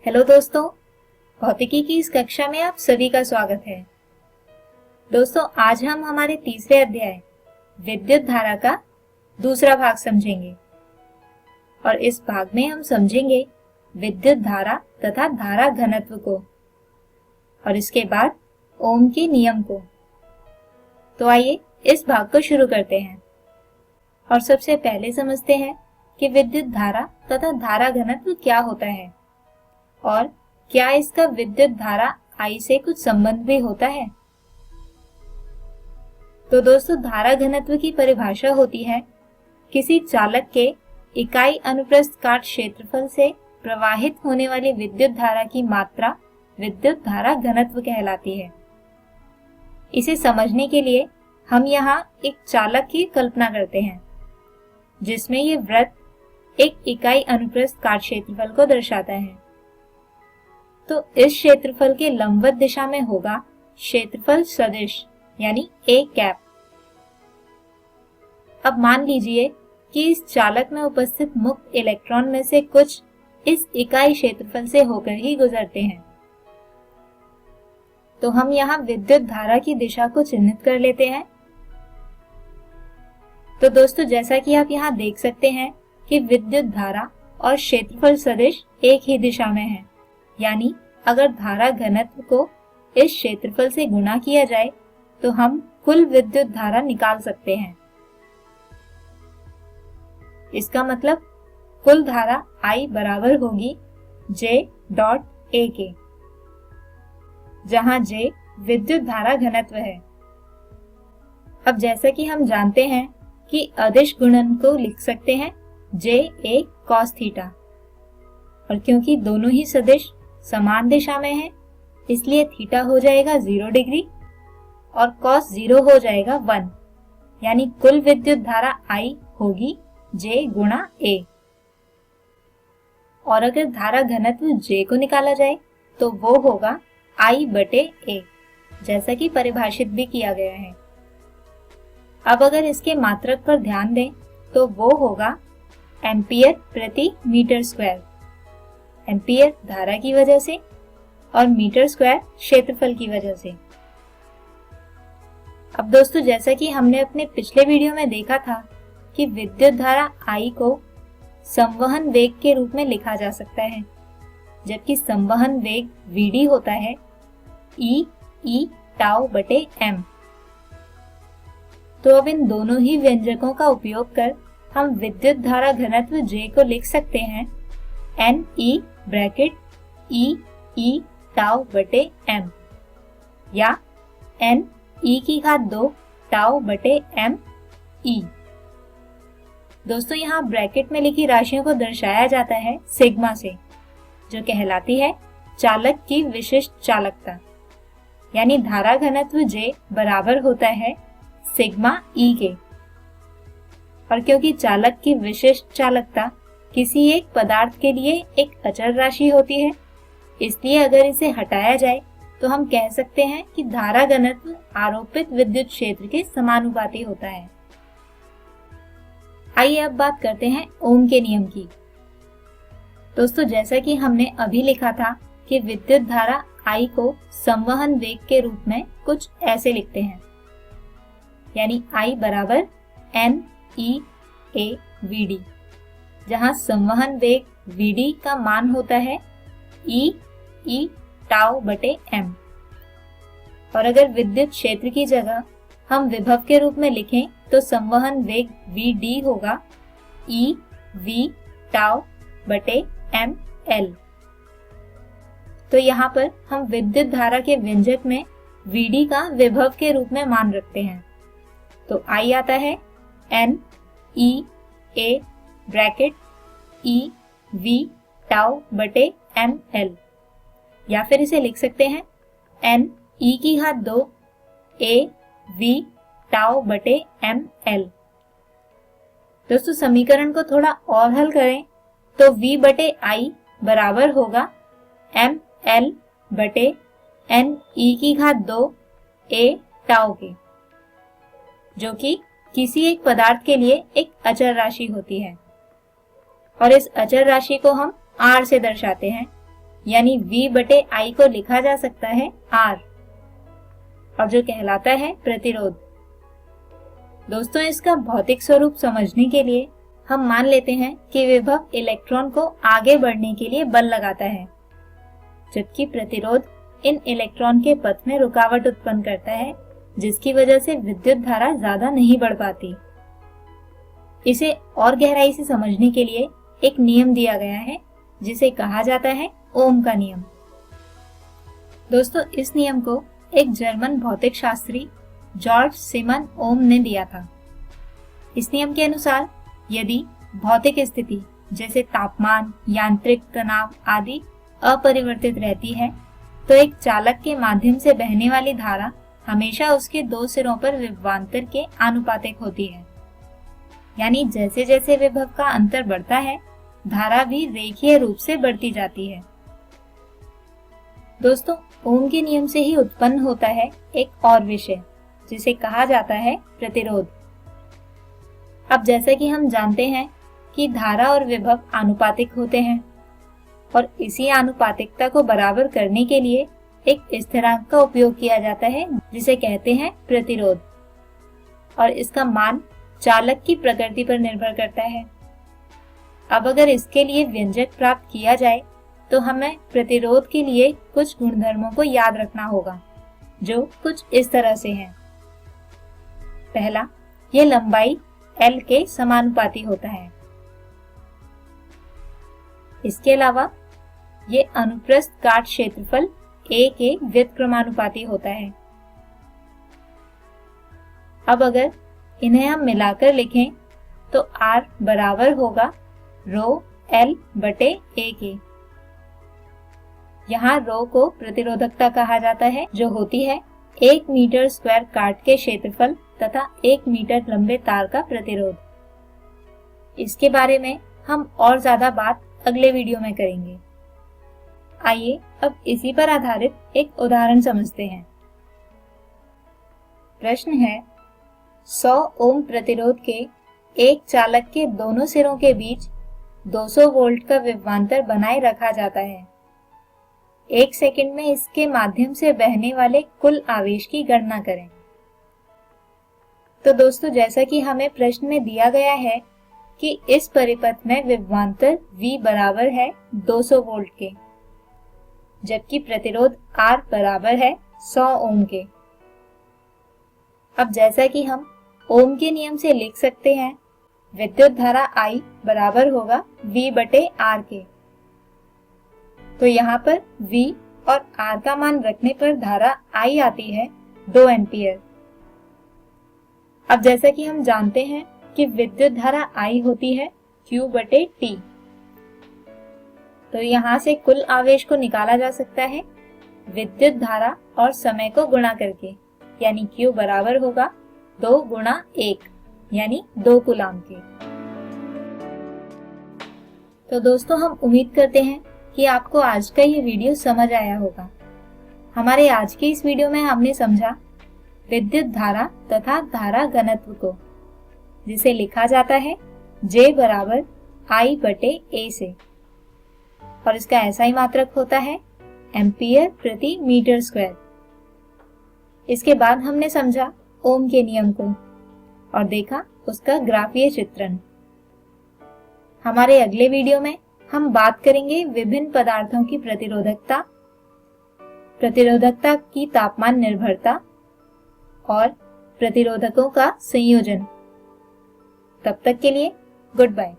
Hello दोस्तों, भौतिकी की इस कक्षा में आप सभी का स्वागत है। दोस्तों, आज हम हमारे तीसरे अध्याय विद्युत धारा का दूसरा भाग समझेंगे और इस भाग में हम समझेंगे विद्युत धारा तथा धारा घनत्व को और इसके बाद ओम के नियम को। तो आइए इस भाग को शुरू करते हैं और सबसे पहले समझते हैं कि विद्युत धारा तथा धारा घनत्व क्या होता है और क्या इसका विद्युत धारा I से कुछ संबंध भी होता है। तो दोस्तों, धारा घनत्व की परिभाषा होती है किसी चालक के इकाई अनुप्रस्थ काट क्षेत्रफल से प्रवाहित होने वाली विद्युत धारा की मात्रा विद्युत धारा घनत्व कहलाती है। इसे समझने के लिए हम यहाँ एक चालक की कल्पना करते हैं जिसमें ये वृत्त एक इकाई अनुप्रस्थ काट क्षेत्रफल को दर्शाता है। तो इस क्षेत्रफल के लंबवत दिशा में होगा क्षेत्रफल सदिश यानी A कैप। अब मान लीजिए कि इस चालक में उपस्थित मुक्त इलेक्ट्रॉन में से कुछ इस इकाई क्षेत्रफल से होकर ही गुजरते हैं। तो हम यहाँ विद्युत धारा की दिशा को चिन्हित कर लेते हैं। तो दोस्तों, जैसा कि आप यहाँ देख सकते हैं कि विद्युत धारा और क्षेत्रफल सदिश एक ही दिशा में है, यानी अगर धारा घनत्व को इस क्षेत्रफल से गुणा किया जाए तो हम कुल विद्युत धारा निकाल सकते हैं। इसका मतलब कुल धारा I बराबर होगी J डॉट A के, जहां J विद्युत धारा घनत्व है। अब जैसा कि हम जानते हैं कि अदिश गुणन को लिख सकते हैं J A cos थीटा, और क्योंकि दोनों ही सदिश समान दिशा में है इसलिए थीटा हो जाएगा 0 डिग्री और cos 0 हो जाएगा 1, यानी कुल विद्युत धारा I होगी J गुणा A। और अगर धारा घनत्व J को निकाला जाए तो वो होगा I बटे A, जैसा कि परिभाषित भी किया गया है। अब अगर इसके मात्रक पर ध्यान दें तो वो होगा एम्पियर प्रति मीटर स्क्वायर। एम्पियर धारा की वजह से और मीटर स्क्वायर क्षेत्रफल की वजह से। अब दोस्तों, जैसा कि हमने अपने पिछले वीडियो में देखा था कि विद्युत धारा I को संवहन वेग के रूप में लिखा जा सकता है, जबकि संवहन वेग Vd होता है E टाउ बटे m। तो अब इन दोनों ही व्यंजकों का उपयोग कर हम विद्युत धारा घनत्व J को लिख सकते हैं Ne ब्रैकेट E टाउ बटे m या Ne की घात 2 टाउ बटे m E। दोस्तों, यहाँ ब्रैकेट में लिखी राशियों को दर्शाया जाता है सिग्मा से, जो कहलाती है चालक की विशिष्ट चालकता, यानी धारा घनत्व J बराबर होता है सिग्मा E के। और क्योंकि चालक की विशिष्ट चालकता किसी एक पदार्थ के लिए एक अचर राशि होती है, इसलिए अगर इसे हटाया जाए तो हम कह सकते हैं कि धारा घनत्व आरोपित विद्युत क्षेत्र के समानुपाती होता है। आइए अब बात करते हैं ओम के नियम की। दोस्तों, जैसा कि हमने अभी लिखा था कि विद्युत धारा I को संवहन वेग के रूप में कुछ ऐसे लिखते हैं, यानी I बराबर Ne Vd, जहां संवहन वेग Vd का मान होता है E टाउ बटे m। और अगर विद्युत क्षेत्र की जगह हम विभव के रूप में लिखें तो संवहन वेग Vd होगा E V टाउ बटे m L। तो यहाँ पर हम विद्युत धारा के व्यंजक में Vd का विभव के रूप में मान रखते हैं। तो I आता है Ne A bracket E V tau बटे m L, या फिर इसे लिख सकते हैं Ne की घात 2 A V टाउ बटे m L। दोस्तों, समीकरण को थोड़ा और हल करें तो V बटे I बराबर होगा m L बटे Ne की घात 2 A टाउ के, जो कि किसी एक पदार्थ के लिए एक अचर राशि होती है। और इस अचर राशि को हम R से दर्शाते हैं, यानी V/I को लिखा जा सकता है R, और जो कहलाता है प्रतिरोध। दोस्तों, इसका भौतिक स्वरूप समझने के लिए हम मान लेते हैं कि विभव इलेक्ट्रॉन को आगे बढ़ने के लिए बल लगाता है, जबकि प्रतिरोध इन इलेक्ट्रॉन के पथ में रुकावट उत्पन्न करता है, जिसकी वजह से विद्युत धारा ज्यादा नहीं बढ़ पाती। इसे और गहराई से समझने के लिए एक नियम दिया गया है, जिसे कहा जाता है ओम का नियम। दोस्तों, इस नियम को एक जर्मन भौतिक शास्त्री जॉर्ज सिमन ओम ने दिया था। इस नियम के अनुसार यदि भौतिक स्थिति जैसे तापमान, यांत्रिक तनाव आदि अपरिवर्तित रहती है, तो एक चालक के माध्यम से बहने वाली धारा हमेशा उसके दो सिरों पर विभवांतर के आनुपातिक होती है। यानी जैसे जैसे विभव का अंतर बढ़ता है, धारा भी रेखीय रूप से बढ़ती जाती है। दोस्तों, ओम के नियम से ही उत्पन्न होता है एक और विषय, जिसे कहा जाता है प्रतिरोध। अब जैसा कि हम जानते हैं कि धारा और विभव आनुपातिक होते हैं, और इसी आनुपातिकता को बराबर करने के लिए एक स्थिरांक का उपयोग किया जाता है, जिसे कहते हैं प्रतिरोध, और इसका मान चालक की प्रकृति पर निर्भर करता है। अब अगर इसके लिए व्यंजक प्राप्त किया जाए, तो हमें प्रतिरोध के लिए कुछ गुणधर्मों को याद रखना होगा, जो कुछ इस तरह से हैं। पहला, यह लंबाई L के समानुपाती होता है। इसके अलावा ये अनुप्रस्थ काट क्षेत्रफल A के व्युत्क्रमानुपाती होता है। अब अगर इन्हें हम मिलाकर लिखें तो R बराबर होगा रो L बटे A के। यहाँ रो को प्रतिरोधकता कहा जाता है, जो होती है 1 मीटर स्क्वायर काट के क्षेत्रफल तथा 1 मीटर लंबे तार का प्रतिरोध। इसके बारे में हम और ज्यादा बात अगले वीडियो में करेंगे। आइए अब इसी पर आधारित एक उदाहरण समझते हैं। प्रश्न है, 100 ओम प्रतिरोध के एक चालक के दोनों सिरों के बीच 200 वोल्ट का विभवांतर बनाए रखा जाता है। 1 सेकंड में इसके माध्यम से बहने वाले कुल आवेश की गणना करें। तो दोस्तों, जैसा कि हमें प्रश्न में दिया गया है कि इस परिपथ में विभवांतर V बराबर है 200 वोल्ट के, जबकि प्रतिरोध R बराबर है 100 ओम के। अब जैसा कि हम ओम के नियम से लिख सकते हैं, विद्युत धारा I बराबर होगा V बटे R के। तो यहाँ पर V और R का मान रखने पर धारा I आती है 2 एम्पियर। अब जैसा कि हम जानते हैं कि विद्युत धारा I होती है Q बटे T, तो यहाँ से कुल आवेश को निकाला जा सकता है विद्युत धारा और समय को गुणा करके, यानी Q बराबर होगा 2 गुणा 1 यानी 2 कूलाम के। तो दोस्तों, हम उम्मीद करते हैं कि आपको आज का ये वीडियो समझ आया होगा। हमारे आज के इस वीडियो में हमने समझा विद्युत धारा तथा धारा घनत्व को, जिसे लिखा जाता है J बराबर I बटे A से, और इसका SI मात्रक होता है एम्पियर प्रति मीटर स्क्वायर। इसके बाद हमने समझा ओम के नियम को और देखा उसका ग्राफीय चित्रण। हमारे अगले वीडियो में हम बात करेंगे विभिन्न पदार्थों की प्रतिरोधकता की तापमान निर्भरता और प्रतिरोधकों का संयोजन। तब तक के लिए गुड बाय।